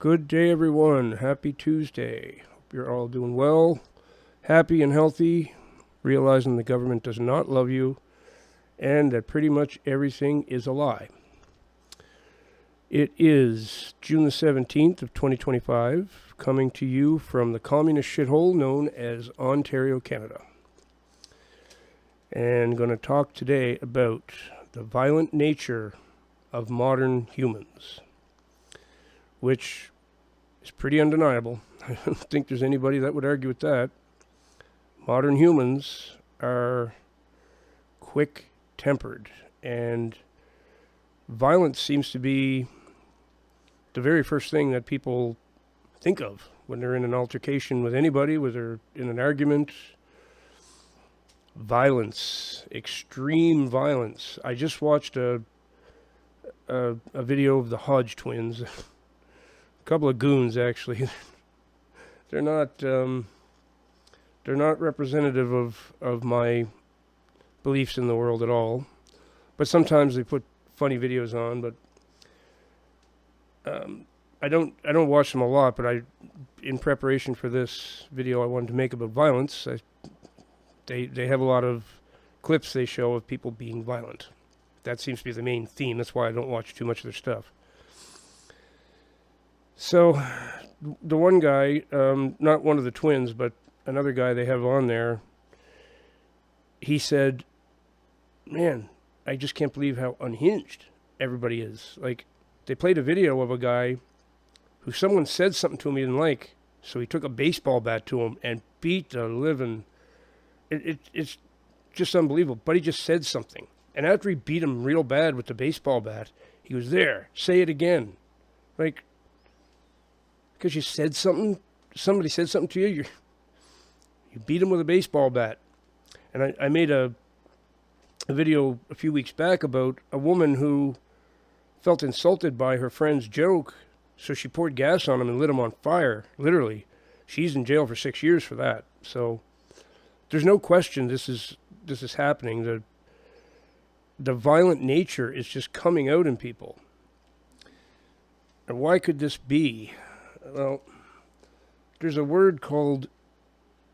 Good day, everyone. Happy Tuesday. Hope you're all doing well, happy and healthy, realizing the government does not love you, and that pretty much everything is a lie. It is June the 17th of 2025, coming to you from the communist shithole known as Ontario, Canada. And going to talk today about the violent nature of modern humans, which is pretty undeniable. I don't think there's anybody that would argue with that. Modern humans are quick-tempered, and violence seems to be the very first thing that people think of when they're in an altercation with anybody, whether in an argument. Violence, extreme violence. I just watched a video of the Hodge twins. A couple of goons, actually. They're not representative of my beliefs in the world at all. But sometimes they put funny videos on. But I don't watch them a lot. But in preparation for this video, I wanted to make about violence. They have a lot of clips they show of people being violent. That seems to be the main theme. That's why I don't watch too much of their stuff. So, the one guy, not one of the twins, but another guy they have on there, he said, "Man, I just can't believe how unhinged everybody is." Like, they played a video of a guy who someone said something to him he didn't like, so he took a baseball bat to him and beat the living... It's just unbelievable. But he just said something. And after he beat him real bad with the baseball bat, he was there. Say it again. Like... because you said something, somebody said something to you, you beat him with a baseball bat. And I made a video a few weeks back about a woman who felt insulted by her friend's joke, so she poured gas on him and lit him on fire, literally. She's in jail for 6 years for that. So there's no question this is happening. The violent nature is just coming out in people. And why could this be? Well, there's a word called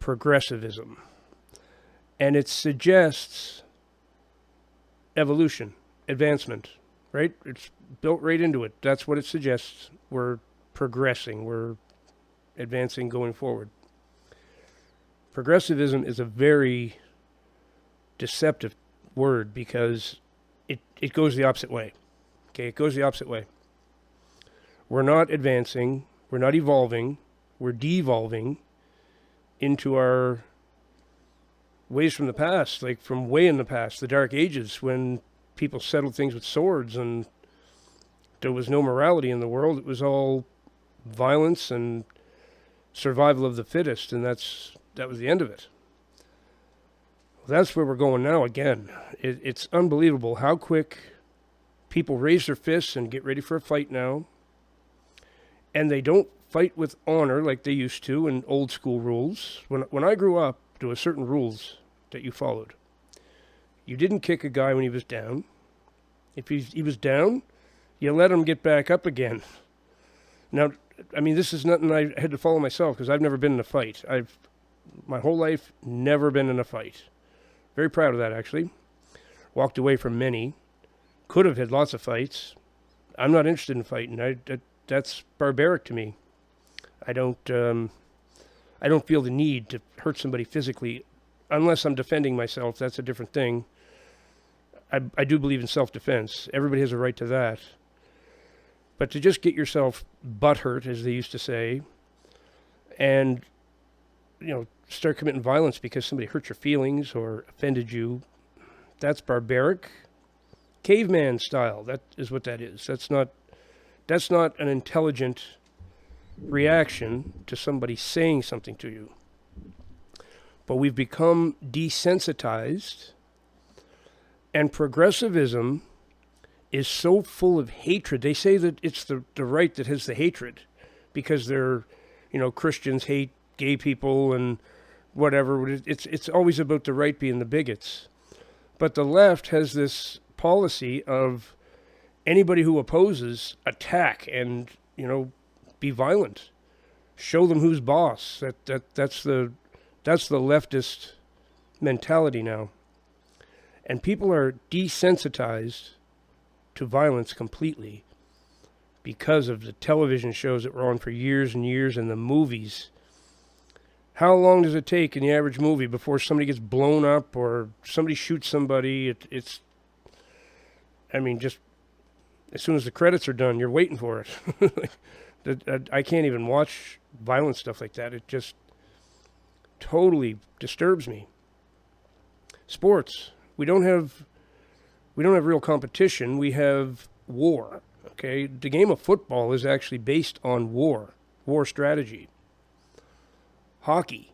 progressivism, and it suggests evolution, advancement, right? It's built right into it. That's what it suggests. We're progressing. We're advancing going forward. Progressivism is a very deceptive word because it goes the opposite way. Okay, it goes the opposite way. We're not advancing. We're not evolving, we're devolving into our ways from the past, like from way in the past, the Dark Ages, when people settled things with swords and there was no morality in the world. It was all violence and survival of the fittest, and that was the end of it. That's where we're going now again. It's unbelievable how quick people raise their fists and get ready for a fight now. And they don't fight with honor like they used to in old school rules. When I grew up, there were certain rules that you followed. You didn't kick a guy when he was down. If he was down, you let him get back up again. Now, I mean, this is nothing I had to follow myself because I've never been in a fight. I've, my whole life, never been in a fight. Very proud of that, actually. Walked away from many. Could have had lots of fights. I'm not interested in fighting. That's barbaric to me. I don't feel the need to hurt somebody physically unless I'm defending myself. That's a different thing. I do believe in self-defense. Everybody has a right to that. But to just get yourself butthurt, as they used to say, and, start committing violence because somebody hurt your feelings or offended you, that's barbaric. Caveman style, that is what that is. That's not an intelligent reaction to somebody saying something to you. But we've become desensitized, and progressivism is so full of hatred. They say that it's the right that has the hatred because they're, Christians hate gay people and whatever. It's always about the right being the bigots. But the left has this policy of anybody who opposes, attack and, be violent. Show them who's boss. That's the leftist mentality now. And people are desensitized to violence completely because of the television shows that were on for years and years and the movies. How long does it take in the average movie before somebody gets blown up or somebody shoots somebody? It's just as soon as the credits are done, you're waiting for it. I can't even watch violent stuff like that. It just totally disturbs me. Sports. We don't have real competition. We have war. Okay? The game of football is actually based on war strategy. Hockey.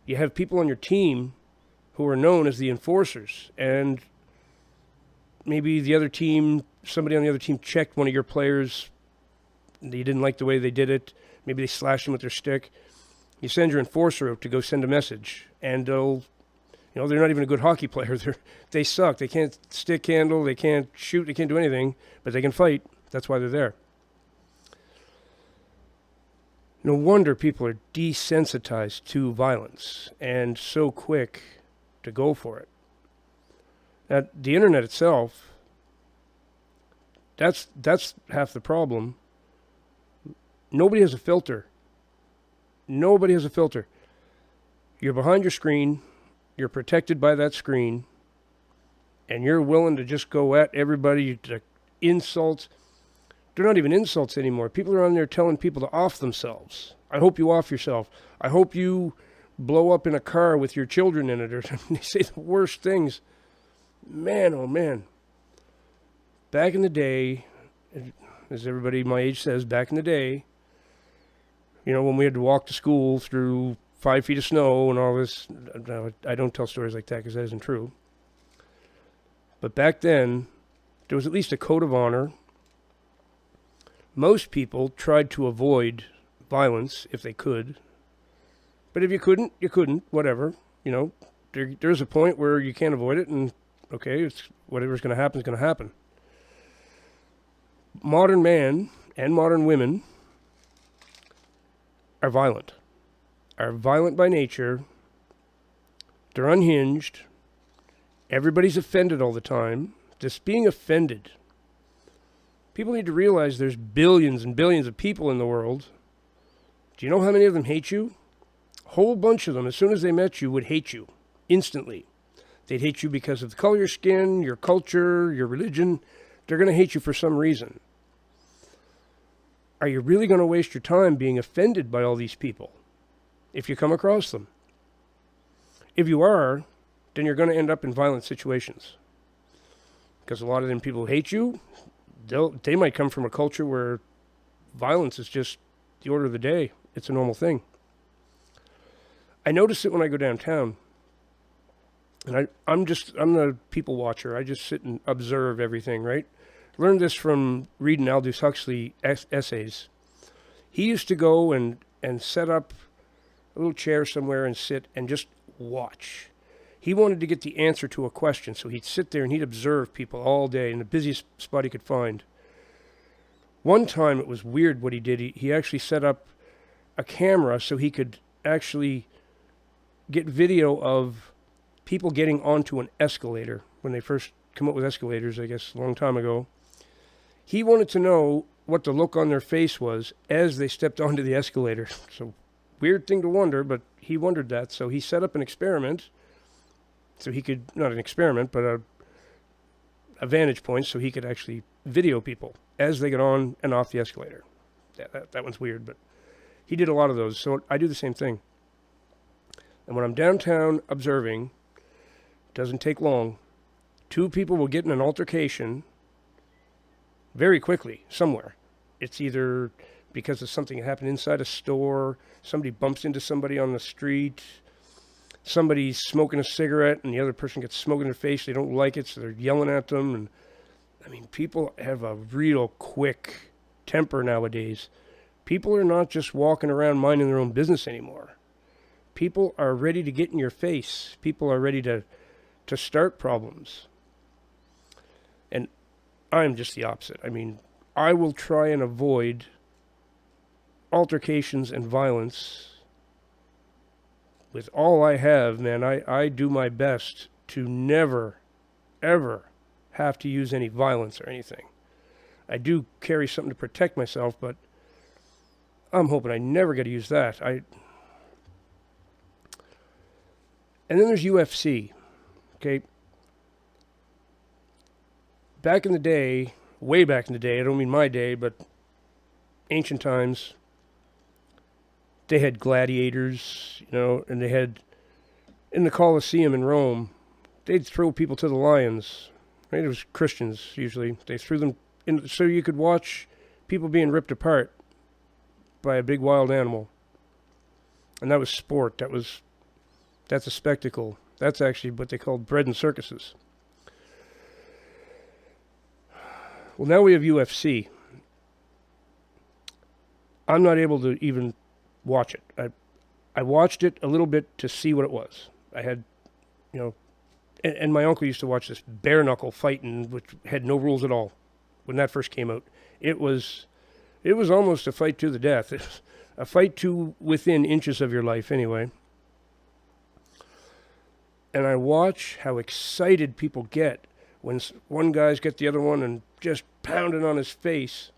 You have people on your team who are known as the enforcers, and maybe somebody on the other team checked one of your players. You didn't like the way they did it. Maybe they slashed them with their stick. You send your enforcer out to go send a message, and they're not even a good hockey player. They suck. They can't stick handle. They can't shoot. They can't do anything, but they can fight. That's why they're there. No wonder people are desensitized to violence and so quick to go for it. Now, the internet itself, that's half the problem. Nobody has a filter. Nobody has a filter. You're behind your screen, you're protected by that screen, and you're willing to just go at everybody to insult. They're not even insults anymore. People are on there telling people to off themselves. I hope you off yourself. I hope you blow up in a car with your children in it. Or they say the worst things. Man, oh man. Back in the day, as everybody my age says, back in the day, when we had to walk to school through 5 feet of snow and all this. I don't tell stories like that because that isn't true. But back then, there was at least a code of honor. Most people tried to avoid violence if they could. But if you couldn't, you couldn't. Whatever. There's a point where you can't avoid it, and okay, it's whatever's going to happen is going to happen. Modern man and modern women are violent by nature. They're unhinged. Everybody's offended all the time. Just being offended. People need to realize there's billions and billions of people in the world. Do you know how many of them hate you? A whole bunch of them, as soon as they met you, would hate you instantly. They'd hate you because of the color of your skin, your culture, your religion. They're going to hate you for some reason. Are you really going to waste your time being offended by all these people if you come across them? If you are, then you're going to end up in violent situations. Because a lot of them people who hate you, they might come from a culture where violence is just the order of the day. It's a normal thing. I notice it when I go downtown. And I'm the people watcher. I just sit and observe everything, right? Learned this from reading Aldous Huxley essays. He used to go and set up a little chair somewhere and sit and just watch. He wanted to get the answer to a question, so he'd sit there and he'd observe people all day in the busiest spot he could find. One time it was weird what he did. He actually set up a camera so he could actually get video of people getting onto an escalator when they first come up with escalators, I guess, a long time ago. He wanted to know what the look on their face was as they stepped onto the escalator. So, weird thing to wonder, but he wondered that. So he set up an experiment. So he could, not an experiment, but a vantage point so he could actually video people as they get on and off the escalator. Yeah, that one's weird, but he did a lot of those. So I do the same thing. And when I'm downtown observing, it doesn't take long. Two people will get in an altercation very quickly somewhere. It's either because of something that happened inside a store, somebody bumps into somebody on the street, somebody's smoking a cigarette and the other person gets smoke in their face. They don't like it, so they're yelling at them. And I mean, people have a real quick temper nowadays. People are not just walking around minding their own business anymore. People are ready to get in your face. People are ready to start problems. And I'm just the opposite. I mean, I will try and avoid altercations and violence, with all I have, man, I do my best to never, ever have to use any violence or anything. I do carry something to protect myself, but I'm hoping I never get to use that. And then there's UFC, okay? Back in the day, way back in the day, I don't mean my day, but ancient times, they had gladiators, and they had, in the Colosseum in Rome, they'd throw people to the lions, right? It was Christians, usually. They threw them in, so you could watch people being ripped apart by a big wild animal. And that was sport. That's a spectacle. That's actually what they called bread and circuses. Well, now we have UFC. I'm not able to even watch it. I watched it a little bit to see what it was. I had, and my uncle used to watch this bare knuckle fighting, which had no rules at all. When that first came out, it was almost a fight to the death. It was a fight to within inches of your life, anyway. And I watch how excited people get when one guy's got the other one and just pounding on his face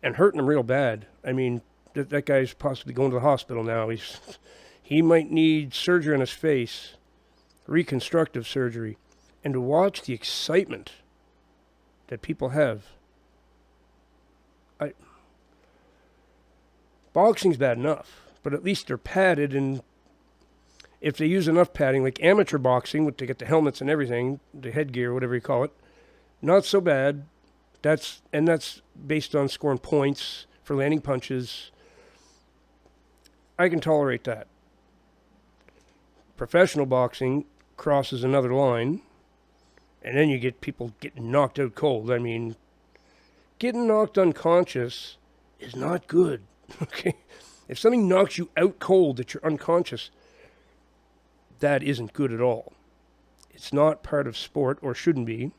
and hurting him real bad. I mean, that guy's possibly going to the hospital now. He might need surgery on his face, reconstructive surgery. And to watch the excitement that people have. Boxing's bad enough, but at least they're padded, and if they use enough padding, like amateur boxing, they get the helmets and everything, the headgear, whatever you call it, not so bad. That's based on scoring points for landing punches. I can tolerate that. Professional boxing crosses another line, and then you get people getting knocked out cold. I mean, getting knocked unconscious is not good, okay? If something knocks you out cold that you're unconscious, that isn't good at all. It's not part of sport, or shouldn't be.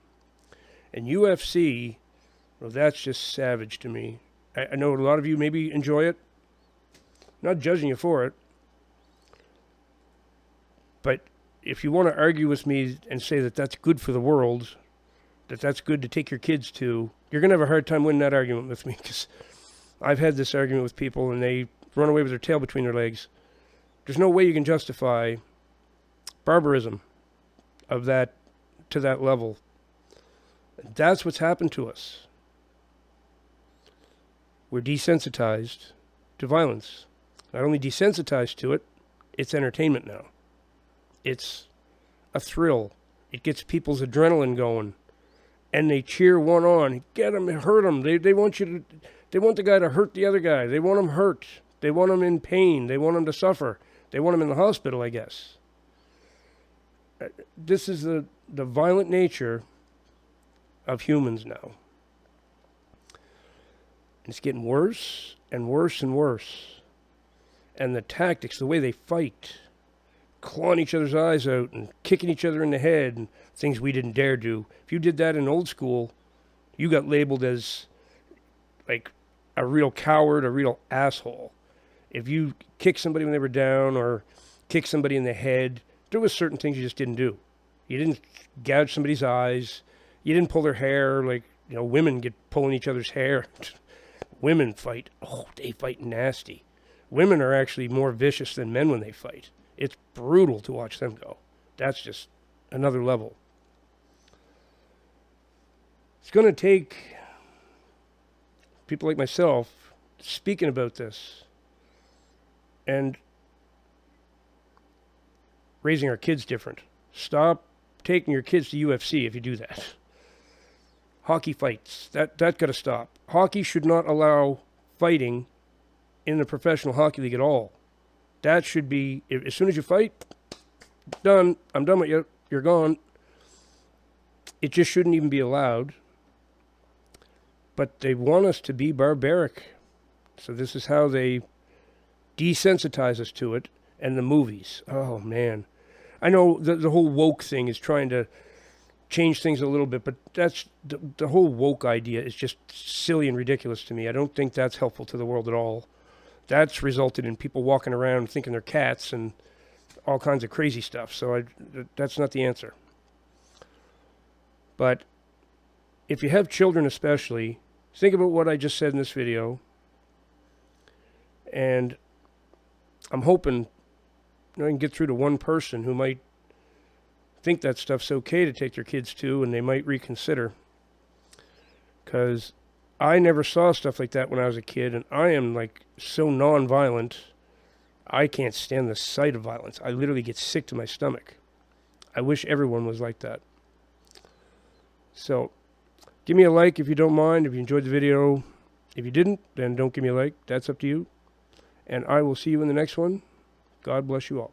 And UFC, well, that's just savage to me. I know a lot of you maybe enjoy it. Not judging you for it. But if you want to argue with me and say that that's good for the world, that that's good to take your kids to, you're going to have a hard time winning that argument with me, because I've had this argument with people and they run away with their tail between their legs. There's no way you can justify barbarism of that to that level. That's what's happened to us. We're desensitized to violence. Not only desensitized to it, it's entertainment now. It's a thrill. It gets people's adrenaline going, and they cheer one on. Get him, hurt him. They want the guy to hurt the other guy. They want him hurt. They want him in pain. They want him to suffer. They want him in the hospital, I guess. This is the violent nature of humans now. It's getting worse and worse and worse. And the tactics, the way they fight, clawing each other's eyes out and kicking each other in the head, and things we didn't dare do. If you did that in old school, you got labeled as like a real coward, a real asshole. If you kicked somebody when they were down or kicked somebody in the head, there was certain things you just didn't do. You didn't gouge somebody's eyes. You didn't pull their hair like, women get pulling each other's hair. Women fight. Oh, they fight nasty. Women are actually more vicious than men when they fight. It's brutal to watch them go. That's just another level. It's going to take people like myself speaking about this and raising our kids different. Stop taking your kids to UFC if you do that. Hockey fights, that got to stop. Hockey should not allow fighting in the professional hockey league at all. That should be, as soon as you fight, done. I'm done with you. You're gone. It just shouldn't even be allowed. But they want us to be barbaric. So this is how they desensitize us to it. And the movies. Oh, man. I know the whole woke thing is trying to change things a little bit, but that's the whole woke idea is just silly and ridiculous to me. I don't think that's helpful to the world at all. That's resulted in people walking around thinking they're cats and all kinds of crazy stuff. So that's not the answer. But if you have children especially, think about what I just said in this video. And I'm hoping I can get through to one person who might think that stuff's okay to take their kids to, and they might reconsider. Because I never saw stuff like that when I was a kid, and I am like so non-violent. I can't stand the sight of violence. I literally get sick to my stomach. I wish everyone was like that. So, give me a like if you don't mind, if you enjoyed the video. If you didn't, then don't give me a like. That's up to you. And I will see you in the next one. God bless you all.